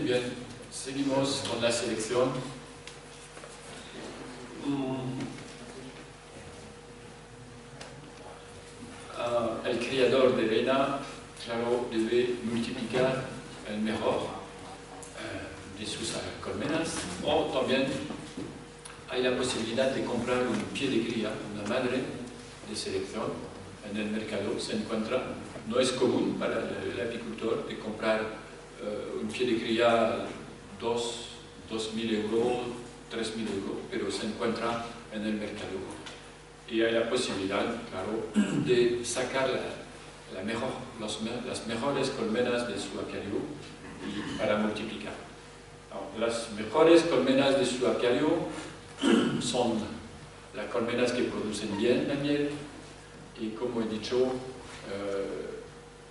Bien, seguimos con la selección. El criador de reina, claro, debe multiplicar el mejor de sus colmenas, o también hay la posibilidad de comprar un pie de cría, una madre de selección en el mercado. Se encuentra, no es común para el apicultor de comprar un pie de cría 2.000 euros, 3.000 euros, pero se encuentra en el mercado. Y hay la posibilidad, claro, de sacar las mejores colmenas de su apiario y para multiplicar. Las mejores colmenas de su apiario son las colmenas que producen bien la miel y, como he dicho,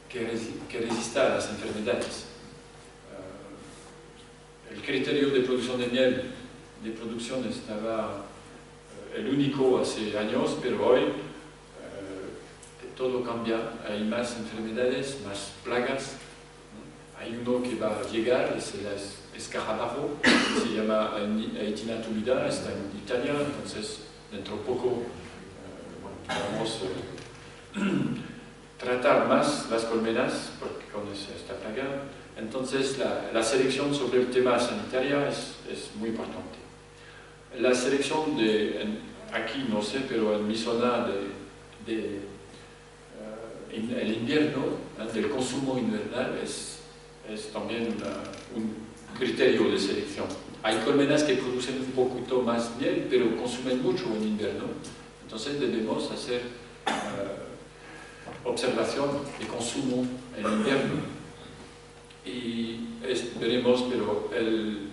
que resista a las enfermedades. El criterio de producción de miel de producción estaba el único hace años, pero hoy todo cambia, hay más enfermedades, más plagas. Hay uno que va a llegar, es el escarabajo, se llama Aetina tumida, está en Italia, entonces dentro de poco vamos a tratar más las colmenas porque con esta plaga. Entonces la selección sobre el tema sanitario es muy importante. La selección aquí no sé, pero en mi zona el invierno, del consumo invernal es también un criterio de selección. Hay colmenas que producen un poquito más miel, pero consumen mucho en invierno. Entonces debemos hacer observación de consumo en invierno. Y veremos, pero el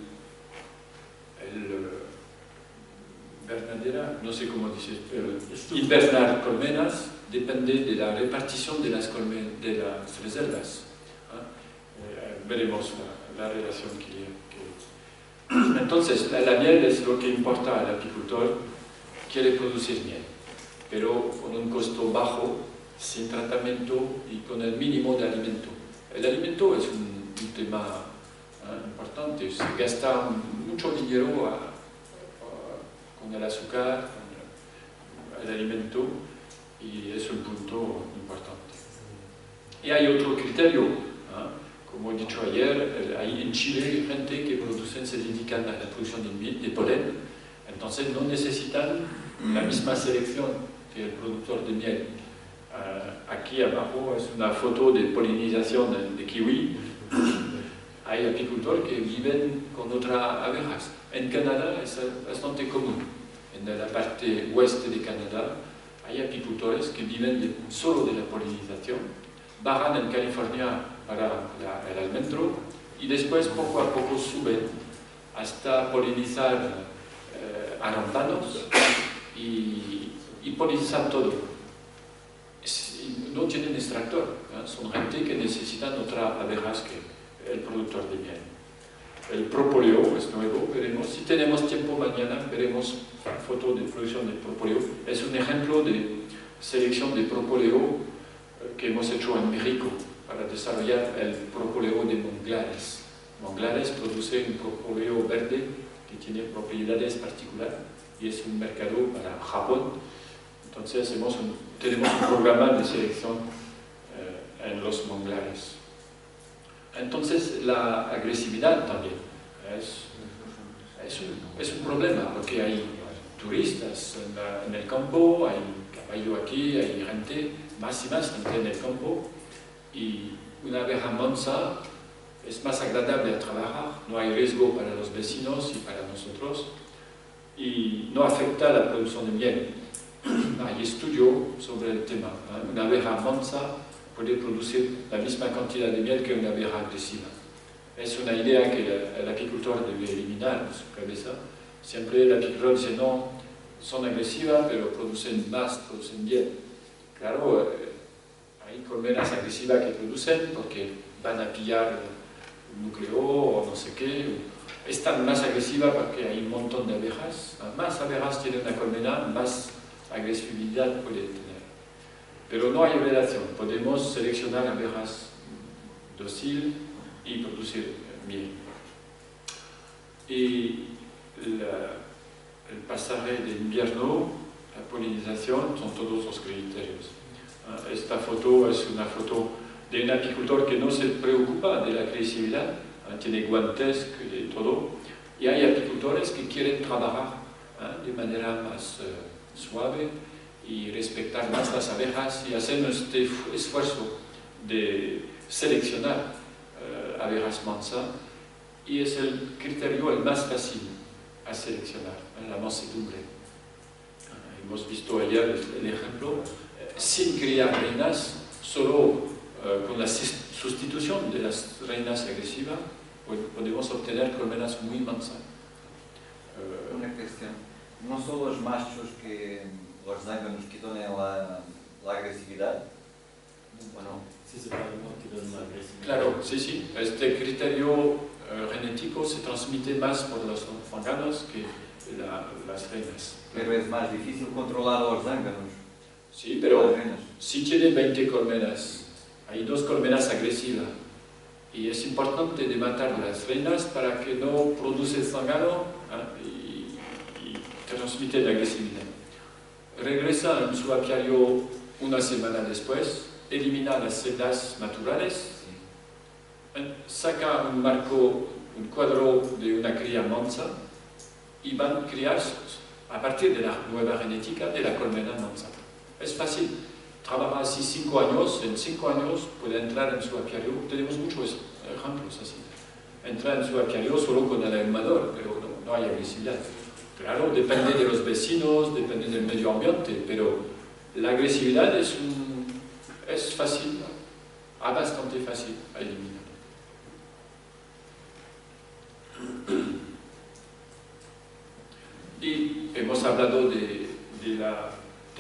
invernadera, no sé cómo dices, pero invernar colmenas depende de la repartición de las reservas. Veremos la relación que... Entonces, la miel es lo que importa al apicultor, quiere producir miel, pero con un costo bajo, sin tratamiento y con el mínimo de alimento. El alimento es un tema importante, se gasta mucho dinero con el azúcar, con el alimento, y es un punto importante. Y hay otro criterio, como he dicho ayer, hay en Chile gente que se dedican a la producción de polen, entonces no necesitan la misma selección que el productor de miel. Aquí abajo es una foto de polinización de kiwi. Hay apicultores que viven con otras abejas. En Canadá es bastante común. En la parte oeste de Canadá hay apicultores que viven solo de la polinización, bajan en California para el almendro y después poco a poco suben hasta polinizar arándanos y polinizar todo. No tienen extractor, son gente que necesitan otras abejas que el productor de miel. El propóleo es nuevo, veremos. Si tenemos tiempo mañana, veremos foto de producción de propóleo. Es un ejemplo de selección de propóleo que hemos hecho en México para desarrollar el propóleo de manglares. Manglares produce un propóleo verde que tiene propiedades particulares y es un mercado para Japón. Entonces tenemos un programa de selección en los manglares. Entonces la agresividad también es un problema porque hay turistas en el campo, hay caballo aquí, hay gente, más y más gente en el campo, y una abeja mansa es más agradable a trabajar, no hay riesgo para los vecinos y para nosotros y no afecta la producción de miel. Hay estudio sobre el tema. Una abeja mansa puede producir la misma cantidad de miel que una abeja agresiva. Es una idea que el apicultor debe eliminar de su cabeza. Siempre el apicultor dice, no, son agresivas, pero producen más, producen miel. Claro, hay colmenas agresivas que producen porque van a pillar un núcleo o no sé qué. Están más agresivas porque hay un montón de abejas. Más abejas tiene una colmena, más agresividad puede tener. Pero no hay relación. Podemos seleccionar abejas dóciles y producir miel. y el pasaje de invierno, la polinización, son todos los criterios. Esta foto es una foto de un apicultor que no se preocupa de la agresividad, tiene guantes y todo, y hay apicultores que quieren trabajar de manera más suave y respetar más las abejas y hacer este esfuerzo de seleccionar abejas mansas, y es el criterio el más fácil a seleccionar, la mansedumbre. Hemos visto ayer el ejemplo, sin criar reinas, solo con la sustitución de las reinas agresivas, podemos obtener colmenas muy mansas. Una cuestión, no son los machos que los zánganos que tienen la agresividad, ¿o no? Sí, se puede tienen una agresividad. Claro, sí, sí. Este criterio genético se transmite más por los zánganos que las reinas. Pero es más difícil controlar a los zánganos. Sí, pero si tiene 20 colmenas, hay 2 colmenas agresivas, y es importante de matar las reinas para que no produce zángano y transmite la agresividad. Regresa en su apiario una semana después, elimina las celdas naturales, saca un marco, un cuadro de una cría mansa y van a criar a partir de la nueva genética de la colmena mansa. Es fácil, trabaja así 5 años, en 5 años puede entrar en su apiario, tenemos muchos ejemplos así. Entra en su apiario solo con el ahumador, pero no hay agresividad. Claro, depende de los vecinos, depende del medio ambiente, pero la agresividad es fácil, bastante fácil a eliminar. Y hemos hablado de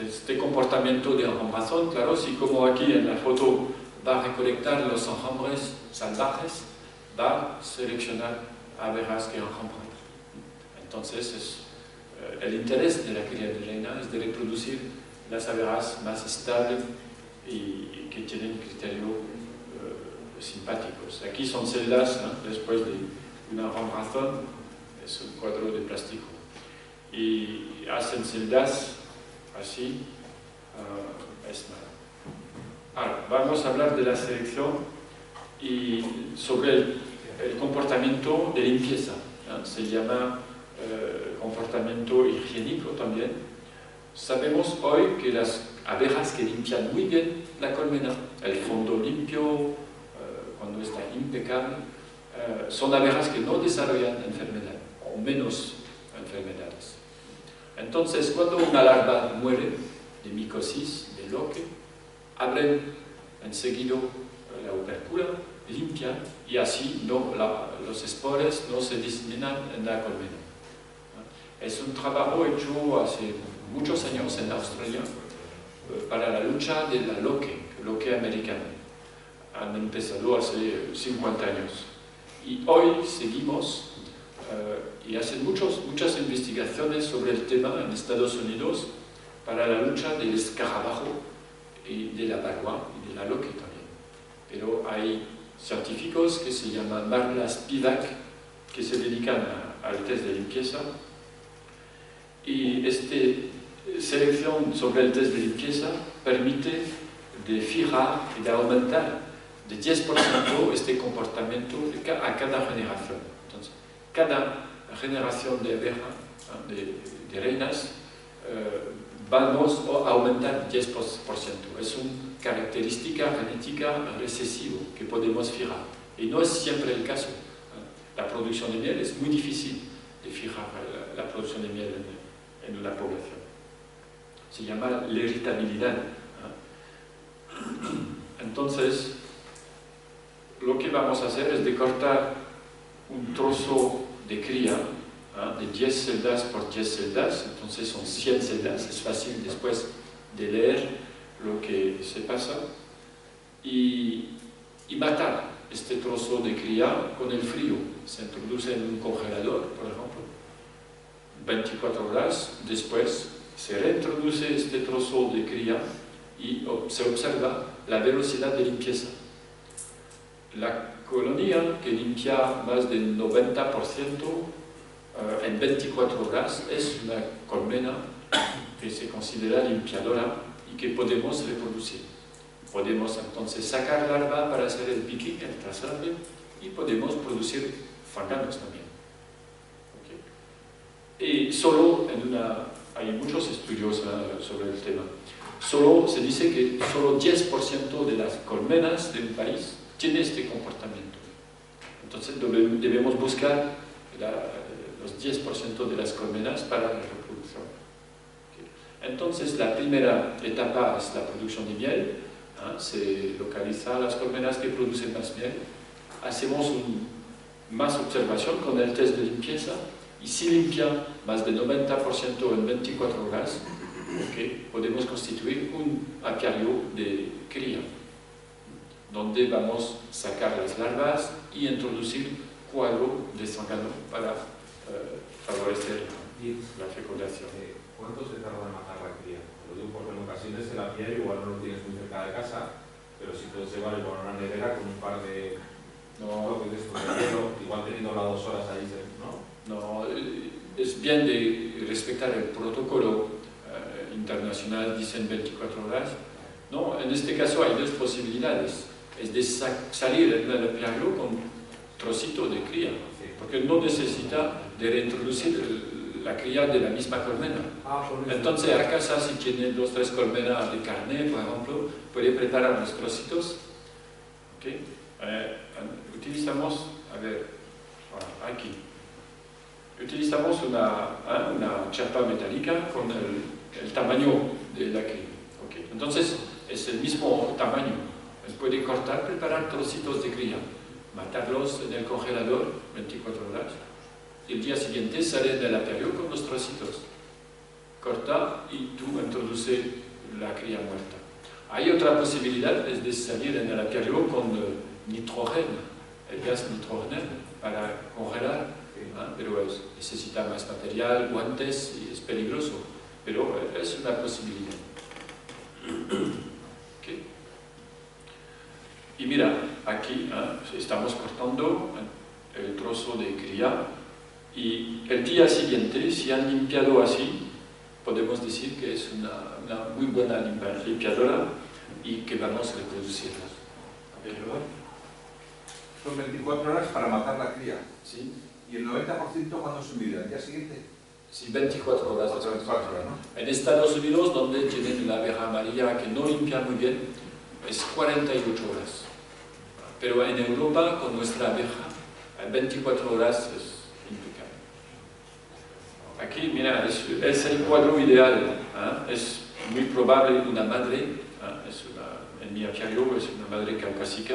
este comportamiento de enjambrazón. Claro, si como aquí en la foto va a recolectar los enjambres salvajes, va a seleccionar abejas que enjambran. Entonces, el interés de la cría de reina es de reproducir las abejas más estables y que tienen criterios simpáticos. Aquí son celdas, después de una enjambrazón, es un cuadro de plástico. Y hacen celdas así, es nada. Ahora, vamos a hablar de la selección y sobre el comportamiento de limpieza. Se llama comportamiento higiénico también. Sabemos hoy que las abejas que limpian muy bien la colmena, el fondo limpio, cuando está impecable, son abejas que no desarrollan enfermedad o menos enfermedades. Entonces, cuando una larva muere de micosis, de loque, abren enseguida la opercula, limpian y así los esporas no se diseminan en la colmena. Es un trabajo hecho hace muchos años en Australia para la lucha de la loque americana. Han empezado hace 50 años. Y hoy seguimos y hacen muchas investigaciones sobre el tema en Estados Unidos para la lucha del escarabajo y de la bagua y de la loque también. Pero hay científicos que se llaman Marla Spivak que se dedican al test de limpieza, y esta selección sobre el test de limpieza permite de fijar y de aumentar de 10% este comportamiento a cada generación. Entonces, cada generación de abejas, de reinas, vamos a aumentar 10%. Es una característica genética recesiva que podemos fijar. Y no es siempre el caso. La producción de miel es muy difícil de fijar la producción de miel en una población. Se llama la irritabilidad. Entonces, lo que vamos a hacer es de cortar un trozo de cría de 10 celdas por 10 celdas, entonces son 100 celdas, es fácil después de leer lo que se pasa, y matar este trozo de cría con el frío. Se introduce en un congelador, por ejemplo, 24 horas después se reintroduce este trozo de cría y se observa la velocidad de limpieza. La colonia que limpia más del 90% en 24 horas es una colmena que se considera limpiadora y que podemos reproducir. Podemos entonces sacar larva para hacer el picking, el trazable, y podemos producir fanganos también. ¿Okay? Y solo hay muchos estudios sobre el tema. Solo se dice que solo 10% de las colmenas de un país tiene este comportamiento. Entonces debemos buscar los 10% de las colmenas para la reproducción. ¿Okay? Entonces la primera etapa es la producción de miel. Se localiza las colmenas que producen más miel. Hacemos más observación con el test de limpieza y si limpia más del 90% en 24 horas, ¿okay? Podemos constituir un apiario de cría, donde vamos a sacar las larvas y introducir cuadro de zángano para favorecer la fecundación. ¿Cuánto se tarda en matar la cría? Lo digo porque en ocasiones el apiario igual no lo tienes muy cerca de casa, pero si puedes llevar con una nevera con un par de bloques de estos de hielo, igual teniendo las 2 horas ahí, ¿no? No, es bien de respetar el protocolo internacional, dicen 24 horas. No, en este caso hay 2 posibilidades. Es de salir del apiario con trocito de cría, porque no necesita de reintroducir la cría de la misma colmena. Entonces a casa, si tiene 2 o 3 colmenas de carne, por ejemplo, puede preparar los trocitos. ¿Okay? Utilizamos, a ver, aquí, utilizamos una chapa metálica con el tamaño de la cría. ¿Okay? Entonces es el mismo tamaño. Puede cortar, preparar trocitos de cría, matarlos en el congelador 24 horas. Y el día siguiente sale del apiario con los trocitos. Corta y tú introduces la cría muerta. Hay otra posibilidad, es de salir en el apiario con nitrógeno, el gas nitrógeno, para congelar, pero necesita más material, guantes y es peligroso, pero es una posibilidad. ¿Okay? Y mira, aquí estamos cortando el trozo de cría. Y el día siguiente, si han limpiado así, podemos decir que es una muy buena limpiadora y que vamos a reproducirla. Son 24 horas para matar la cría. ¿Sí? ¿Y el 90% cuándo se mide? ¿El día siguiente? Sí, 24 horas. 24 horas, ¿no? En Estados Unidos, donde tienen la abeja amarilla que no limpia muy bien, es 48 horas. Pero en Europa, con nuestra abeja, en 24 horas es impecable. Aquí, mira, es el cuadro ideal. Es muy probable una madre, en mi apiario es una madre caucásica.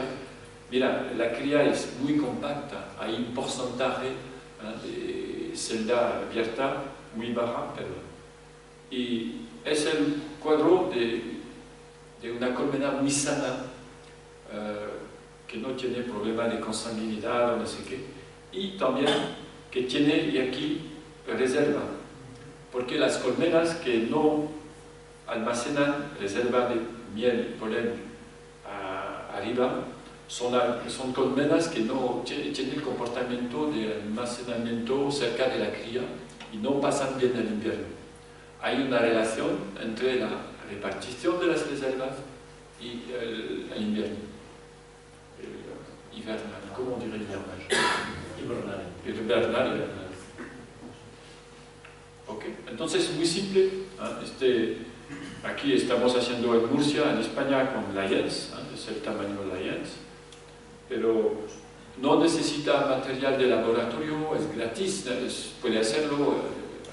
Mira, la cría es muy compacta, hay un porcentaje de celda abierta muy baja, y es el cuadro de una colmena muy sana, que no tiene problema de consanguinidad o no sé qué, y también que tiene, y aquí, reserva, porque las colmenas que no almacenan reserva de miel y polen arriba, son colmenas que no tienen el comportamiento de almacenamiento cerca de la cría y no pasan bien el invierno. Hay una relación entre la repartición de las reservas y el invierno. Hivernal, ¿cómo diría hivernal? Ok, entonces muy simple. Aquí estamos haciendo en Murcia, en España, con Lions, es el tamaño Lions, pero no necesita material de laboratorio, es gratis, puede hacerlo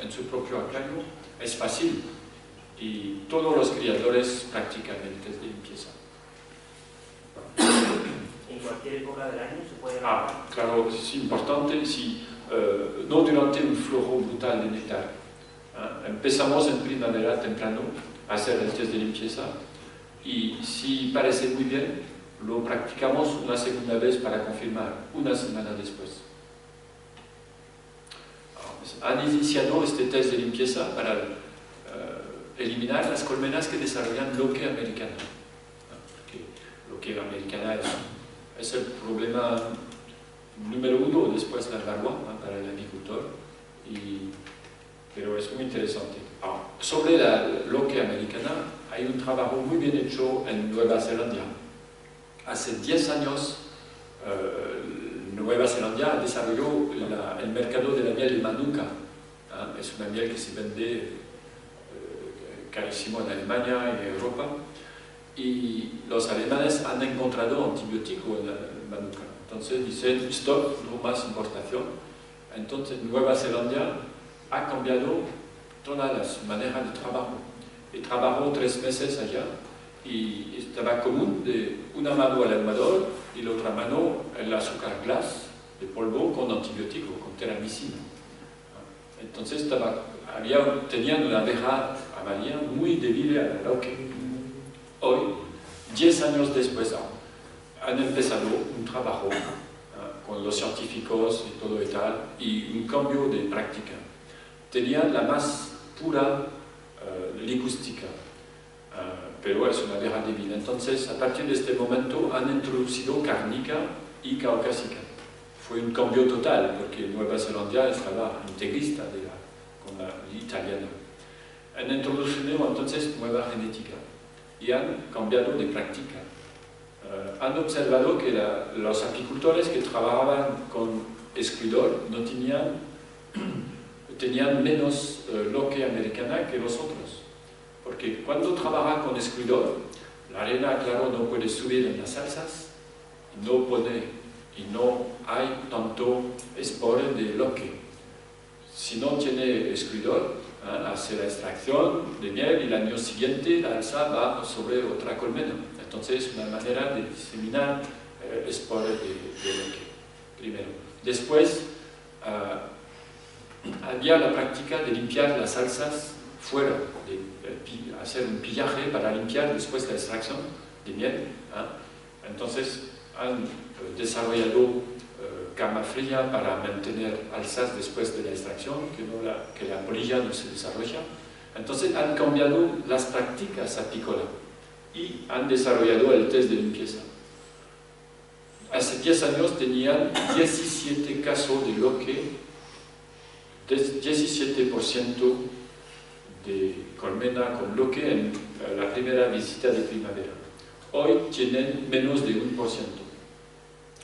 en su propio apiario, es fácil y todos los criadores practican el test de limpieza. ¿En cualquier época del año se puede? Claro, es importante, no durante un flujo brutal de néctar. Empezamos en primavera temprano a hacer el test de limpieza y si parece muy bien, lo practicamos una segunda vez para confirmar, una semana después. Han iniciado este test de limpieza para eliminar las colmenas que desarrollan loque americana. Loque americana es el problema número 1 después la larva para el apicultor. pero es muy interesante. Ahora, sobre la loque americana, hay un trabajo muy bien hecho en Nueva Zelanda. Hace 10 años, Nueva Zelanda desarrolló el mercado de la miel de Manuka. Es una miel que se vende carísimo en Alemania y en Europa. Y los alemanes han encontrado antibiótico en la Manuka. Entonces dicen, stop, no más importación. Entonces Nueva Zelanda ha cambiado todas las maneras de trabajo. Y trabajó 3 meses allá y estaba común de una mano al almohador y la otra mano el azúcar glass de polvo con antibiótico, con teramicina. Entonces tenían una abeja amarilla muy débil a la loque. Hoy, 10 años después, han empezado un trabajo con los científicos y todo y tal, y un cambio de práctica. Tenían la más pura liguística, pero es una abeja débil. Entonces, a partir de este momento, han introducido cárnica y caucásica. Fue un cambio total, porque Nueva Zelanda estaba integrista con la italiana. Han introducido entonces nueva genética y han cambiado de práctica. Han observado que los apicultores que trabajaban con excluidor no tenían menos loque americana que los otros. Porque cuando trabaja con excluidor, la arena, claro, no puede subir en las salsas, y no hay tanto espore de loque. Si no tiene excluidor, hace la extracción de miel y el año siguiente la alza va sobre otra colmena. Entonces es una manera de diseminar espore de loque, primero. Después había la práctica de limpiar las salsas fuera, de hacer un pillaje para limpiar después la extracción de miel. Entonces han desarrollado cama fría para mantener alzas después de la extracción, que la polilla no se desarrolla. Entonces han cambiado las prácticas apícolas y han desarrollado el test de limpieza. Hace 10 años tenían 17 casos de loque, 17% de colmena con loque en la primera visita de primavera. Hoy tienen menos de 1%.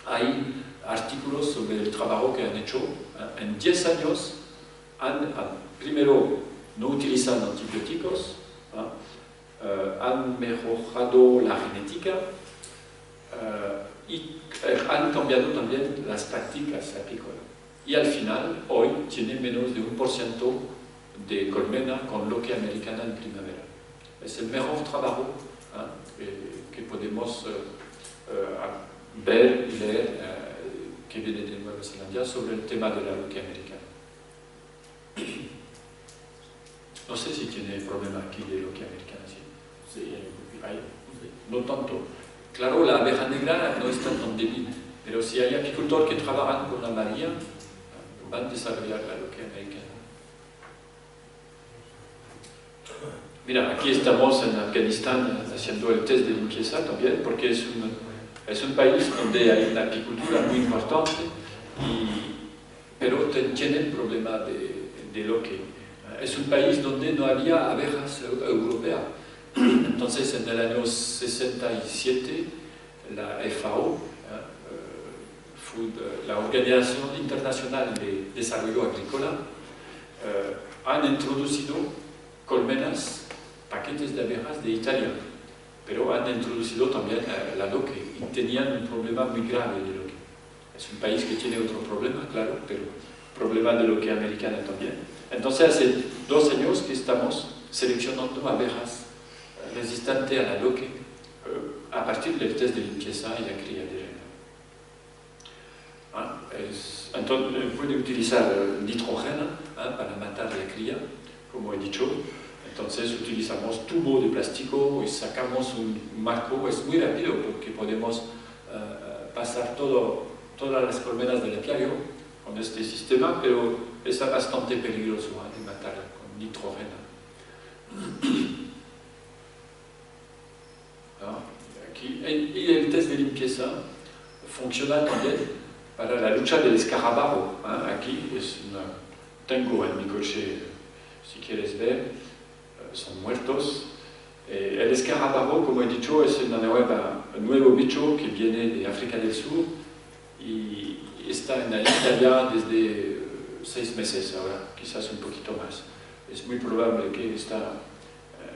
Hay artículos sobre el trabajo que han hecho. En 10 años, primero, no utilizan antibióticos, han mejorado la genética y han cambiado también las prácticas apícolas. Y al final, hoy, tienen menos de 1% de colmena con loque americana en primavera. Es el mejor trabajo que podemos ver y leer que viene de Nueva Zelanda sobre el tema de la loque americana. No sé si tiene problema aquí de loque americana, ¿sí? Sí, hay. No tanto. Claro, la abeja negra no está tan débil, pero si hay apicultores que trabajan con la amarilla, van a desarrollar la loque americana. Mira, aquí estamos en Afganistán haciendo el test de limpieza también, porque es un país donde hay una apicultura muy importante, pero tienen problema de loque. Es un país donde no había abejas europeas. Entonces, en el año 67, la FAO, la Organización Internacional de Desarrollo Agrícola, han introducido colmenas, paquetes de abejas de Italia, pero han introducido también la loque y tenían un problema muy grave de loque. Es un país que tiene otro problema, claro, pero problema de loque americana también. Entonces, hace 2 años que estamos seleccionando abejas resistentes a la loque a partir del test de limpieza y la cría de reina. Entonces, puede utilizar nitrógeno para matar la cría, como he dicho. Entonces utilizamos tubo de plástico y sacamos un marco. Es muy rápido porque podemos pasar todas las colmenas del apiario con este sistema, pero es bastante peligroso de matarla con nitrógeno. Aquí, y el test de limpieza funciona también para la lucha del escarabajo. Aquí es un tengo en mi coche, si quieres ver, son muertos. El escarabajo, como he dicho, es un nuevo bicho que viene de África del Sur y está en la isla ya desde 6 meses ahora, quizás un poquito más. Es muy probable que está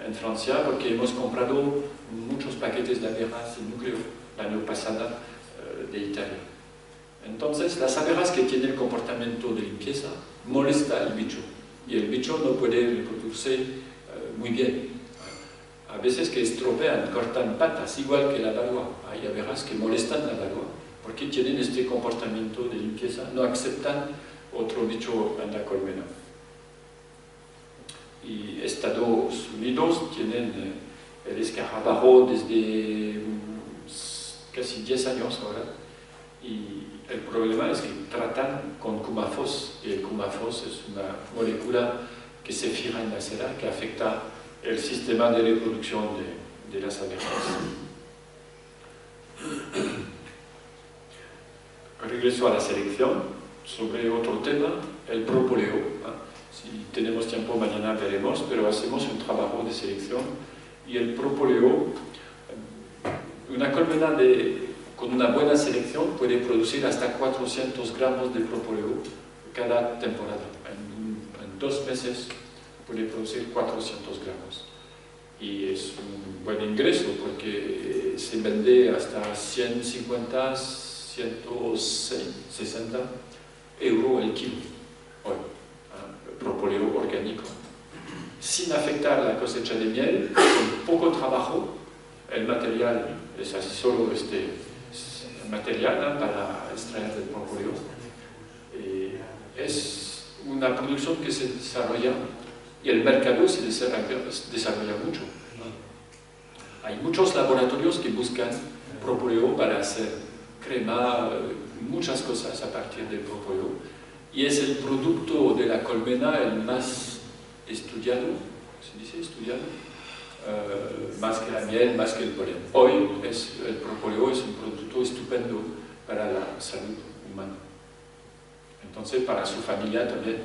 en Francia porque hemos comprado muchos paquetes de abejas sin núcleo el año pasado de Italia. Entonces, las abejas que tienen el comportamiento de limpieza molesta al bicho y el bicho no puede reproducirse muy bien. A veces que estropean, cortan patas, igual que la balúa. Hay abejas que molestan la balúa porque tienen este comportamiento de limpieza, no aceptan otro bicho en la colmena. Y Estados Unidos tienen el escarabajo desde casi 10 años ahora. Y el problema es que tratan con Cumafos, y el Cumafos es una molécula que se fija en la cera, que afecta el sistema de reproducción de las abejas. Regreso a la selección, sobre otro tema, el propóleo. Si tenemos tiempo mañana veremos, pero hacemos un trabajo de selección y el propóleo, una colmena con una buena selección puede producir hasta 400 gramos de propóleo cada temporada. En 2 meses puede producir 400 gramos. Y es un buen ingreso porque se vende hasta 150, 160 euros el kilo hoy, propóleo orgánico. Sin afectar la cosecha de miel, con poco trabajo, el material es así solo material para extraer el propóleo. Es una producción que se desarrolla y el mercado se desarrolla mucho. Hay muchos laboratorios que buscan propóleo para hacer crema, muchas cosas a partir del propóleo. Y es el producto de la colmena el más estudiado, ¿se dice estudiado? Más que la miel, más que el polen. Hoy el propóleo es un producto estupendo para la salud humana. Entonces, para su familia también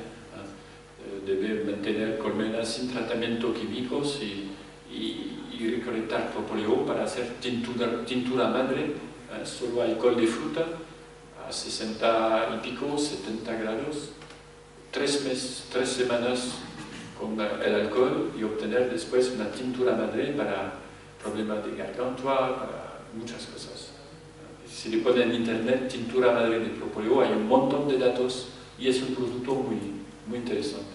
debe mantener colmenas sin tratamiento químicos y recolectar propóleo para hacer tintura madre, solo alcohol de fruta, a 60 y pico, 70 grados, 3 semanas con el alcohol y obtener después una tintura madre para problemas de garganta, para muchas cosas. Si le ponen en internet tintura madre de propóleo, hay un montón de datos y es un producto muy interesante.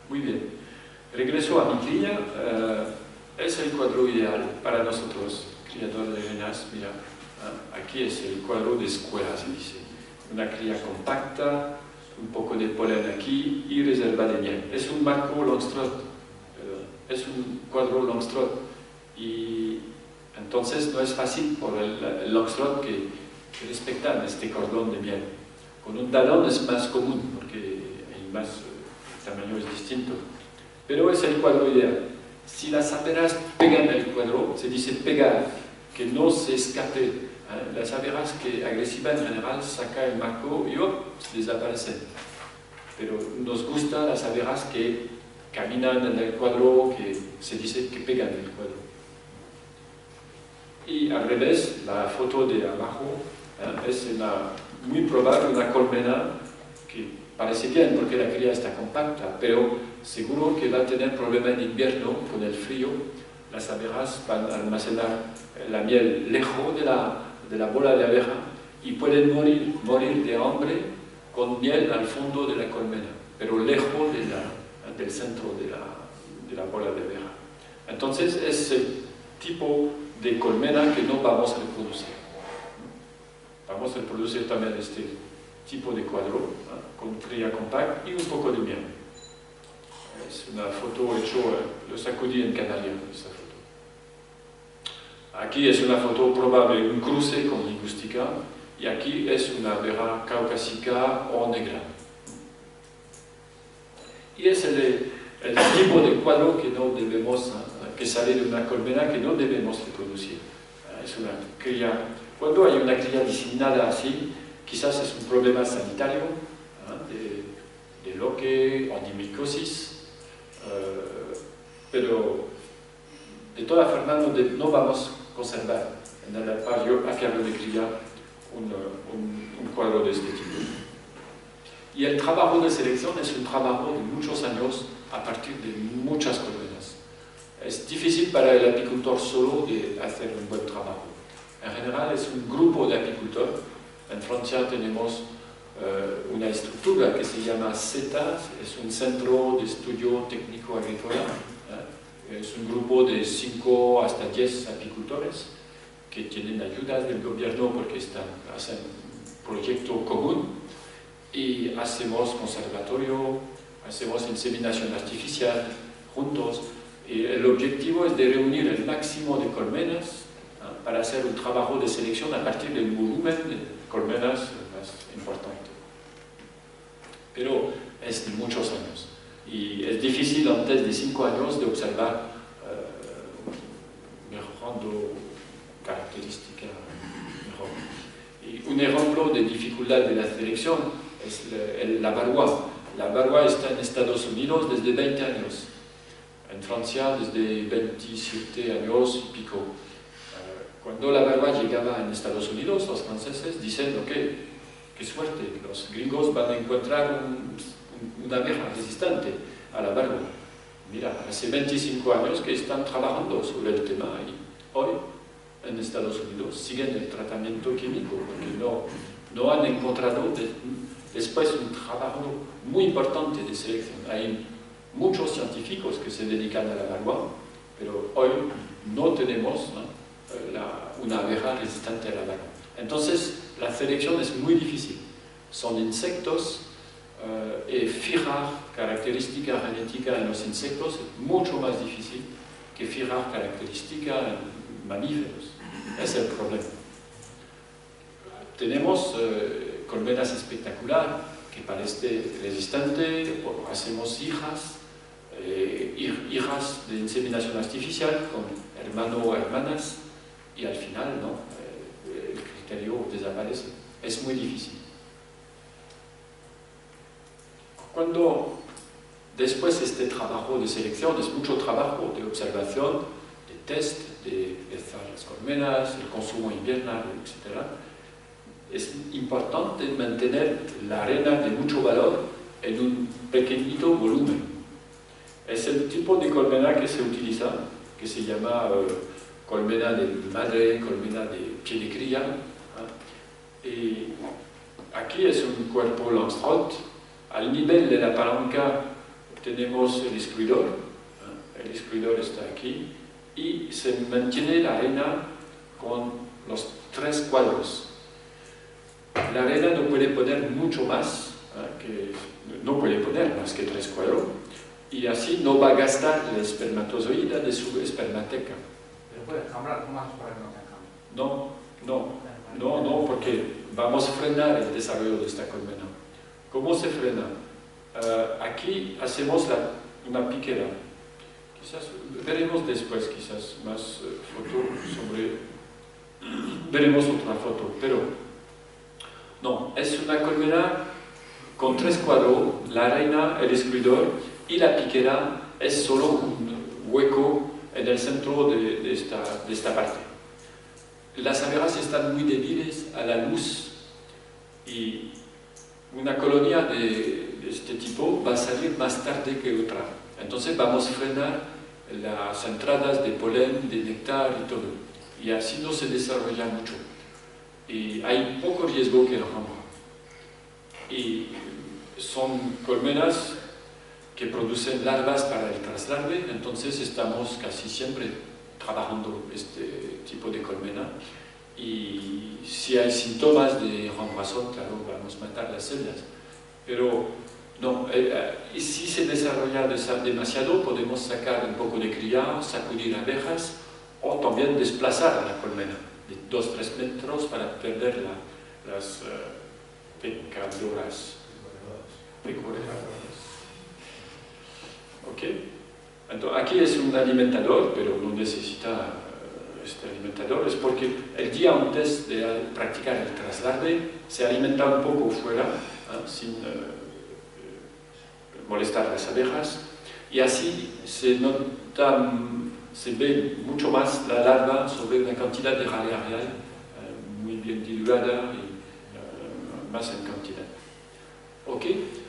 Muy bien, regreso a mi cría. Es el cuadro ideal para nosotros, criadores de renas. Mira, aquí es el cuadro de escuela, se dice. Una cría compacta, un poco de polen aquí y reserva de miel. Es un marco Langstroth, es un cuadro Langstroth y entonces no es fácil por el Langstroth que respetan este cordón de miel. Con un talón es más común porque el tamaño es distinto, pero es el cuadro ideal. Si las abejas pegan el cuadro, se dice pegar, que no se escape. Las abejas que agresivas en general sacan el marco y desaparecen. Pero nos gustan las abejas que caminan en el cuadro, que se dice que pegan el cuadro. Y al revés, la foto de abajo es muy probable una colmena que parece bien porque la cría está compacta, pero seguro que va a tener problemas en invierno con el frío. Las abejas van a almacenar la miel lejos de la bola de abeja y pueden morir de hambre con miel al fondo de la colmena, pero lejos del centro de la bola de abeja. Entonces es el tipo de colmena que no vamos a reproducir. Vamos a reproducir también este tipo de cuadro, con cría compacta y un poco de miel. Es una foto hecha, lo sacudí en Canarias, esta foto. Aquí es una foto probable, un cruce con ligustica, y aquí es una abeja caucásica o negra. Y es el tipo de cuadro que no debemos, que sale de una colmena que no debemos reproducir. Es una cría, cuando hay una cría diseminada así, quizás es un problema sanitario, de loque o de micosis, pero de todas formas no vamos a conservar en el acuario de cría un cuadro de este tipo. Y el trabajo de selección es un trabajo de muchos años a partir de muchas colmenas. Es difícil para el apicultor solo de hacer un buen trabajo. En general es un grupo de apicultores. En Francia tenemos una estructura que se llama CETA, es un centro de estudio técnico agrícola. Es un grupo de 5 hasta 10 apicultores que tienen ayudas del gobierno porque hacen un proyecto común y hacemos conservatorio, hacemos inseminación artificial juntos. Y el objetivo es de reunir el máximo de colmenas para hacer un trabajo de selección a partir del volumen de colmenas más importante. Pero es de muchos años y es difícil antes de 5 años de observar mejorando características mejor. Y un ejemplo de dificultad de la selección es la barroa. La barroa está en Estados Unidos desde 20 años. En Francia desde 27 años y pico. Cuando la barba llegaba en Estados Unidos, los franceses dicen, ok, qué suerte, los gringos van a encontrar una abeja resistente a la barba. Mira, hace 25 años que están trabajando sobre el tema y hoy en Estados Unidos siguen el tratamiento químico porque no han encontrado después un trabajo muy importante de selección. Hay muchos científicos que se dedican a la barba, pero hoy no tenemos una abeja resistente a la barba. Entonces, la selección es muy difícil. Son insectos y fijar características genéticas en los insectos es mucho más difícil que fijar características en mamíferos. Es el problema. Tenemos colmenas espectaculares que parecen resistentes, hacemos hijas de inseminación artificial con hermano o hermanas y al final el criterio desaparece. Es muy difícil. Cuando después este trabajo de selección es mucho trabajo de observación, de test, de las colmenas, el consumo invernal, etc. Es importante mantener la arena de mucho valor en un pequeñito volumen. Es el tipo de colmena que se utiliza, que se llama colmena de madre, colmena de pie de cría. Y aquí es un cuerpo Langstroth. Al nivel de la palanca tenemos el excluidor. El excluidor está aquí. Y se mantiene la arena con los 3 cuadros. La arena no puede poner mucho más, no puede poner más que 3 cuadros. Y así no va a gastar el espermatozoide de su espermateca. ¿Pero puedes cambiar más para que no se cambie? No, porque vamos a frenar el desarrollo de esta colmena. ¿Cómo se frena? Aquí hacemos una piquera. Quizás veremos después, quizás más foto sobre... Veremos otra foto, pero... No, es una colmena con 3 cuadros, la arena, el excluidor, y la piquera es solo un hueco en el centro de esta parte. Las abejas están muy débiles a la luz y una colonia de este tipo va a salir más tarde que otra. Entonces vamos a frenar las entradas de polen, de néctar y todo. Y así no se desarrolla mucho. Y hay poco riesgo que rompa. Y son colmenas que producen larvas para el traslarve, entonces estamos casi siempre trabajando este tipo de colmena. Y si hay síntomas de romazón, claro, vamos a matar las celdas. Pero no, y si se desarrolla demasiado, podemos sacar un poco de cría, sacudir abejas o también desplazar la colmena de 2-3 metros para perder las picaduras. ¿Ok? Entonces, aquí es un alimentador, pero no necesita este alimentador es porque el día antes de practicar el traslade se alimenta un poco fuera, sin molestar a las abejas, y así se nota, se ve mucho más la larva sobre una cantidad de ralea real muy bien diluida y más en cantidad. ¿Ok?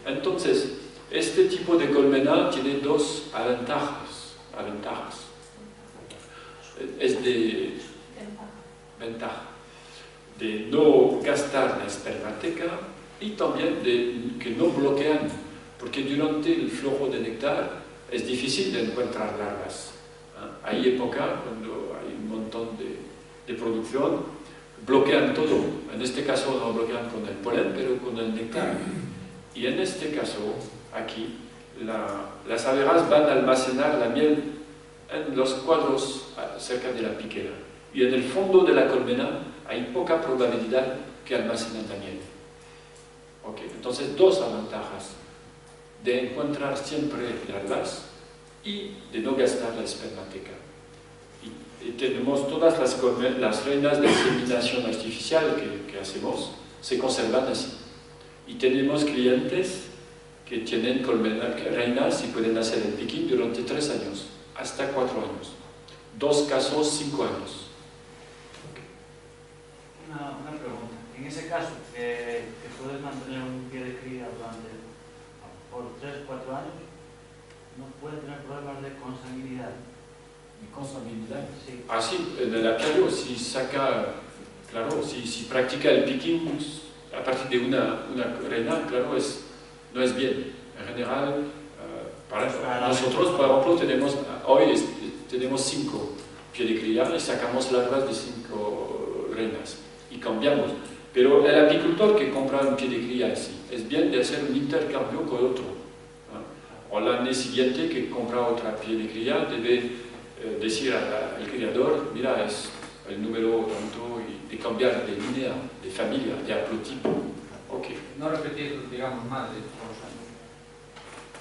Entonces, este tipo de colmena tiene dos ventajas. Es de ventaja de no gastar la espermateca y también de que no bloquean, porque durante el flujo de néctar es difícil de encontrar larvas. Hay época cuando hay un montón de producción, bloquean todo. En este caso no bloquean con el polen, pero con el néctar. Y en este caso, aquí, las abejas van a almacenar la miel en los cuadros cerca de la piquera. Y en el fondo de la colmena hay poca probabilidad que almacenen la miel. Okay. Entonces, dos ventajas de encontrar siempre larvas y de no gastar la espermateca. Y tenemos todas las reinas de inseminación artificial que hacemos, se conservan así. Y tenemos clientes que tienen reinas y pueden hacer el picking durante 3 años, hasta 4 años. 2 casos, 5 años. Una pregunta. En ese caso, que puedes mantener un pie de cría por 3-4 años, ¿no puede tener problemas de consanguinidad? ¿De consanguinidad? Sí. Ah, sí, en el apiario, si saca, claro, si practica el picking a partir de una reina, claro, no es bien. En general, nosotros, por ejemplo, tenemos 5 pies de cría y sacamos larvas de 5 reinas y cambiamos. Pero el apicultor que compra un pie de cría así, es bien de hacer un intercambio con otro. O el año siguiente que compra otra pie de cría debe decir al criador, mira, es el número tanto, y de cambiar de línea, de familia, de haplotipo. Okay. No repetir, digamos, madre todos los años.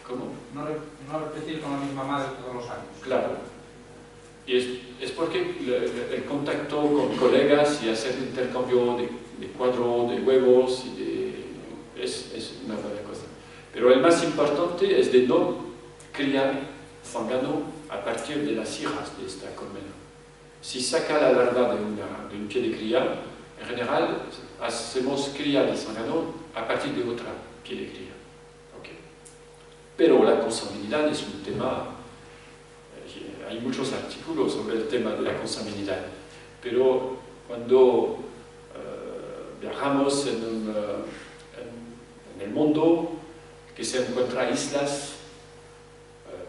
¿Cómo? No repetir con la misma madre todos los años. Claro. Y es porque el contacto con colegas y hacer intercambio de cuadro, de huevos, es una buena cosa. Pero el más importante es de no criar zángano a partir de las hijas de esta colmena. Si saca la larva de un pie de cría, en general hacemos cría de zángano a partir de otra pie de cría. Okay. Pero la consanguinidad es un tema, hay muchos artículos sobre el tema de la consanguinidad, pero cuando viajamos en el mundo, que se encuentran islas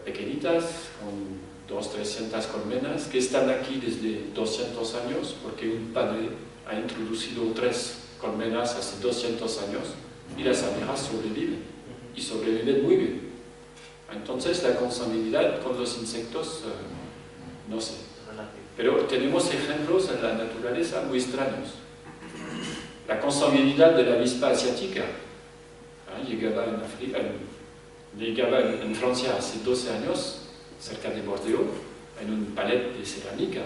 pequeñitas con 200-300 colmenas que están aquí desde 200 años, porque un padre ha introducido 3 colmenas hace 200 años y las abejas sobreviven, y sobreviven muy bien. Entonces la consanguinidad con los insectos, no sé. Pero tenemos ejemplos en la naturaleza muy extraños. La consanguinidad de la avispa asiática llegaba en Francia hace 12 años, cerca de Bordeaux, en un palet de cerámica,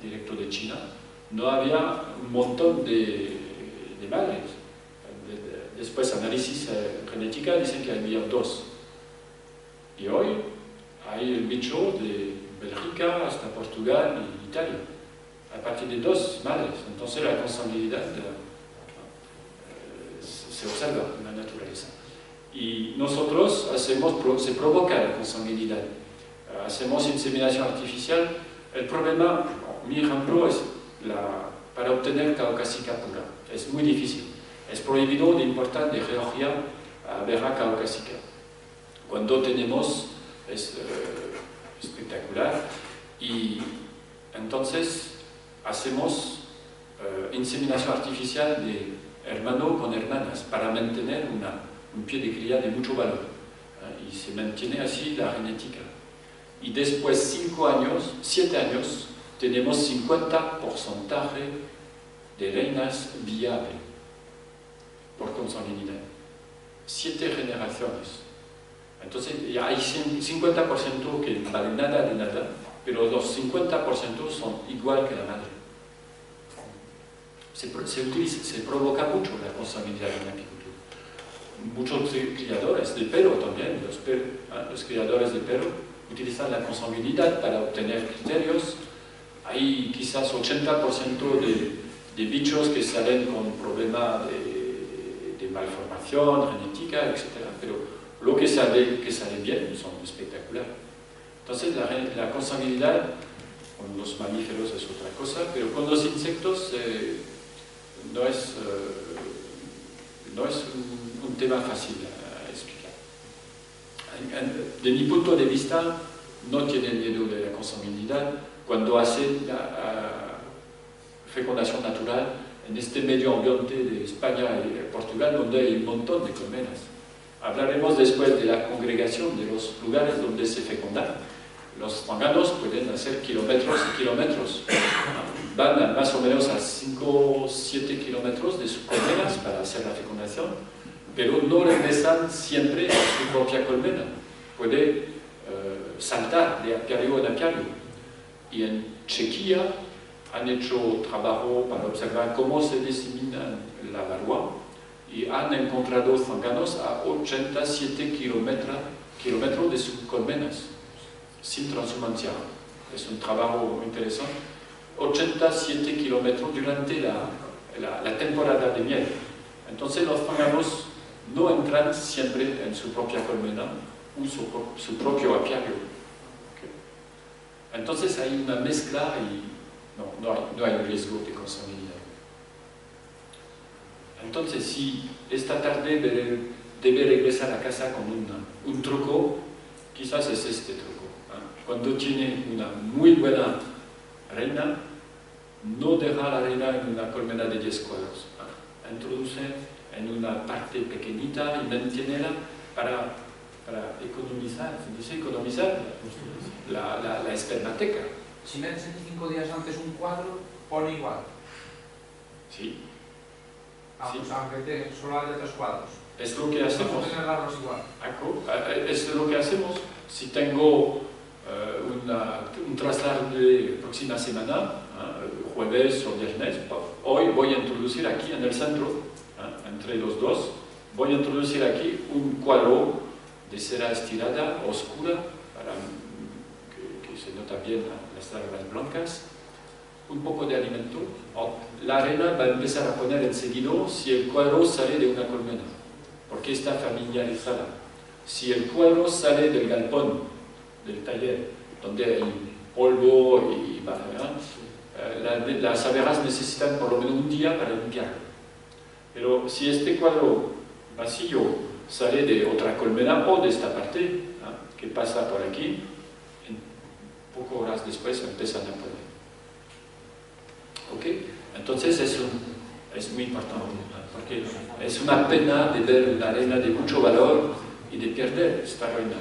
directo de China. No había un montón de madres. Después, análisis genética dicen que había 2. Y hoy hay el bicho de Bélgica hasta Portugal y Italia, a partir de 2 madres. Entonces la consanguinidad se observa en la naturaleza. Y nosotros se provoca la consanguinidad. Hacemos inseminación artificial. El problema, mi ejemplo, es para obtener caucásica pura. Es muy difícil. Es prohibido de importar de Georgia abeja caucásica. Cuando tenemos, es espectacular. Y entonces hacemos inseminación artificial de hermano con hermanas para mantener un pie de cría de mucho valor. Y se mantiene así la genética. Y después 7 años, tenemos 50% de reinas viables por consanguinidad. 7 generaciones. Entonces ya hay 50% que no vale nada de nada pero los 50% son igual que la madre. Se provoca mucho la consanguinidad en la apicultura. Muchos criadores de perro también, los criadores de perro utilizan la consanguinidad para obtener criterios. Hay quizás 80% de bichos que salen con problemas de malformación, genética, etc. Pero lo que sale bien son espectaculares. Entonces la consanguinidad con los mamíferos es otra cosa, pero con los insectos no es un tema fácil a explicar. De mi punto de vista, no tienen miedo de la consanguinidad cuando hacen la fecundación natural en este medio ambiente de España y Portugal, donde hay un montón de colmenas. Hablaremos después de la congregación de los lugares donde se fecundan. Los zánganos pueden hacer kilómetros y kilómetros. Van más o menos a 5 o 7 kilómetros de sus colmenas para hacer la fecundación, pero no regresan siempre a su propia colmena. Puede saltar de apiario en apiario. Y en Chequia han hecho trabajo para observar cómo se disemina la varroa y han encontrado zánganos a 87 kilómetros de sus colmenas, sin transhumancia. Es un trabajo interesante. 87 kilómetros durante la temporada de miel. Entonces los zánganos no entran siempre en su propia colmena o su propio apiario. ¿Okay? Entonces hay una mezcla y no hay riesgo de consanguinidad. Entonces, si esta tarde debe regresar a casa con un truco, quizás es este truco. Cuando tiene una muy buena reina, no deja la reina en una colmena de 10 cuadros. Introduce en una parte pequeñita y mantiene para economizar, la espermateca. Si metes 5 días antes un cuadro, pone igual. Sí. Aunque solo haya 3 cuadros. Es lo que hacemos. Igual. Es lo que hacemos. Si tengo un traslado de próxima semana, jueves o viernes, hoy voy a introducir aquí en el centro, entre los dos, voy a introducir aquí un cuadro de cera estirada oscura para que se nota bien las larvas blancas, un poco de alimento. La reina va a empezar a poner enseguida si el cuadro sale de una colmena, porque está familiarizada. Si el cuadro sale del galpón, del taller, donde hay polvo y barrera, las abejas necesitan por lo menos un día para limpiarlo. Pero si este cuadro vacío sale de otra colmena o de esta parte, que pasa por aquí, en pocas horas después empiezan a poner. ¿Ok? Entonces es muy importante, porque es una pena de ver una reina de mucho valor y de perder esta reina.